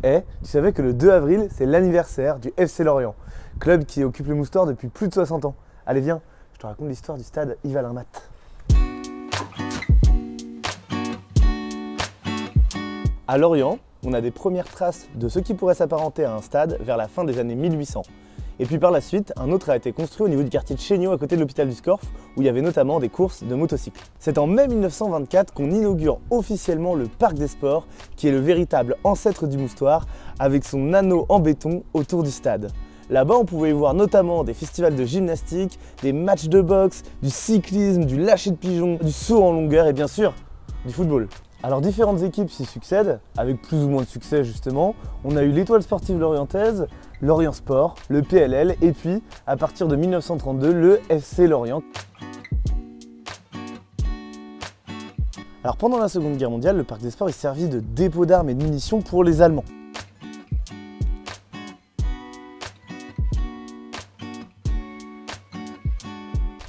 Eh, tu savais que le 2 avril, c'est l'anniversaire du FC Lorient, club qui occupe le Moustoir depuis plus de 60 ans. Allez viens, je te raconte l'histoire du stade Yves-Alain-Mat. À Lorient, on a des premières traces de ce qui pourrait s'apparenter à un stade vers la fin des années 1800. Et puis par la suite, un autre a été construit au niveau du quartier de Chéniot à côté de l'hôpital du Scorff, où il y avait notamment des courses de motocycles. C'est en mai 1924 qu'on inaugure officiellement le Parc des Sports, qui est le véritable ancêtre du Moustoir, avec son anneau en béton autour du stade. Là-bas, on pouvait y voir notamment des festivals de gymnastique, des matchs de boxe, du cyclisme, du lâcher de pigeons, du saut en longueur et bien sûr, du football. Alors différentes équipes s'y succèdent, avec plus ou moins de succès justement. On a eu l'Étoile sportive lorientaise, Lorient Sport, le PLL et puis, à partir de 1932, le FC Lorient. Alors pendant la Seconde Guerre mondiale, le Parc des Sports est servi de dépôt d'armes et de munitions pour les Allemands.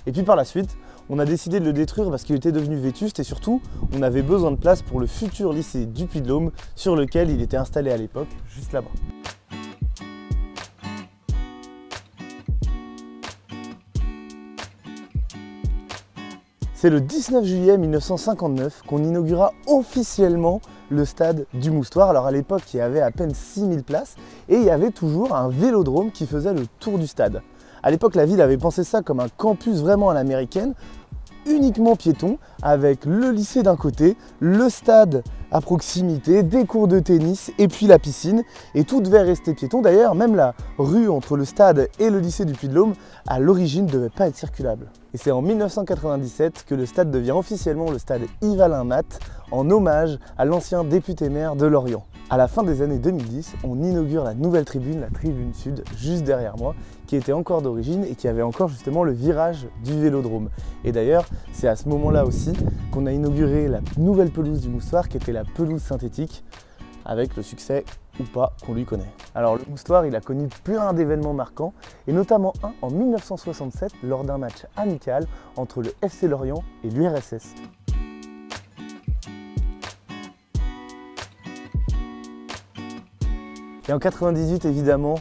Et puis par la suite, on a décidé de le détruire parce qu'il était devenu vétuste et surtout, on avait besoin de place pour le futur lycée du Puy-de-Dôme sur lequel il était installé à l'époque, juste là-bas. C'est le 19 juillet 1959 qu'on inaugura officiellement le stade du Moustoir. Alors à l'époque, il y avait à peine 6000 places et il y avait toujours un vélodrome qui faisait le tour du stade. À l'époque, la ville avait pensé ça comme un campus vraiment à l'américaine, uniquement piéton, avec le lycée d'un côté, le stade à proximité, des cours de tennis et puis la piscine. Et tout devait rester piéton. D'ailleurs, même la rue entre le stade et le lycée du Puy-de-Dôme, à l'origine, ne devait pas être circulable. Et c'est en 1997 que le stade devient officiellement le stade Yves-Alain-Mat, en hommage à l'ancien député-maire de Lorient. À la fin des années 2010, on inaugure la nouvelle tribune, la tribune sud, juste derrière moi, qui était encore d'origine et qui avait encore justement le virage du vélodrome. Et d'ailleurs, c'est à ce moment-là aussi qu'on a inauguré la nouvelle pelouse du Moustoir, qui était la pelouse synthétique, avec le succès ou pas qu'on lui connaît. Alors le Moustoir, il a connu plein d'événements marquants, et notamment un en 1967, lors d'un match amical entre le FC Lorient et l'URSS. Et en 98, évidemment,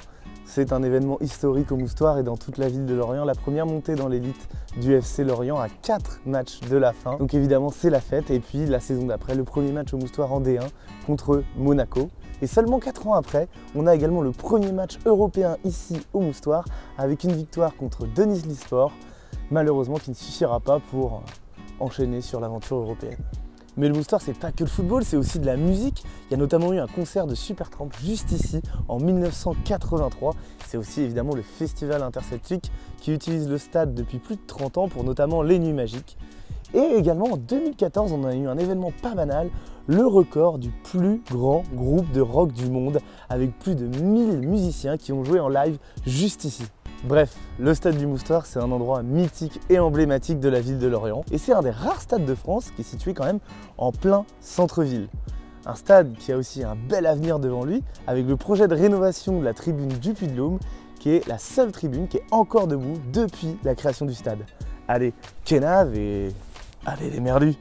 c'est un événement historique au Moustoir et dans toute la ville de Lorient, la première montée dans l'élite du FC Lorient à 4 matchs de la fin. Donc évidemment, c'est la fête. Et puis la saison d'après, le premier match au Moustoir en D1 contre Monaco. Et seulement 4 ans après, on a également le premier match européen ici au Moustoir avec une victoire contre Denizlispor, malheureusement qui ne suffira pas pour enchaîner sur l'aventure européenne. Mais le Moustoir, c'est pas que le football, c'est aussi de la musique. Il y a notamment eu un concert de Supertramp juste ici en 1983. C'est aussi évidemment le festival interceltique qui utilise le stade depuis plus de 30 ans pour notamment les Nuits Magiques. Et également en 2014, on a eu un événement pas banal, le record du plus grand groupe de rock du monde avec plus de 1000 musiciens qui ont joué en live juste ici. Bref, le stade du Moustoir, c'est un endroit mythique et emblématique de la ville de Lorient. Et c'est un des rares stades de France qui est situé quand même en plein centre-ville. Un stade qui a aussi un bel avenir devant lui, avec le projet de rénovation de la tribune du Puy-de-Dôme, qui est la seule tribune qui est encore debout depuis la création du stade. Allez, Kenave et allez les merdus!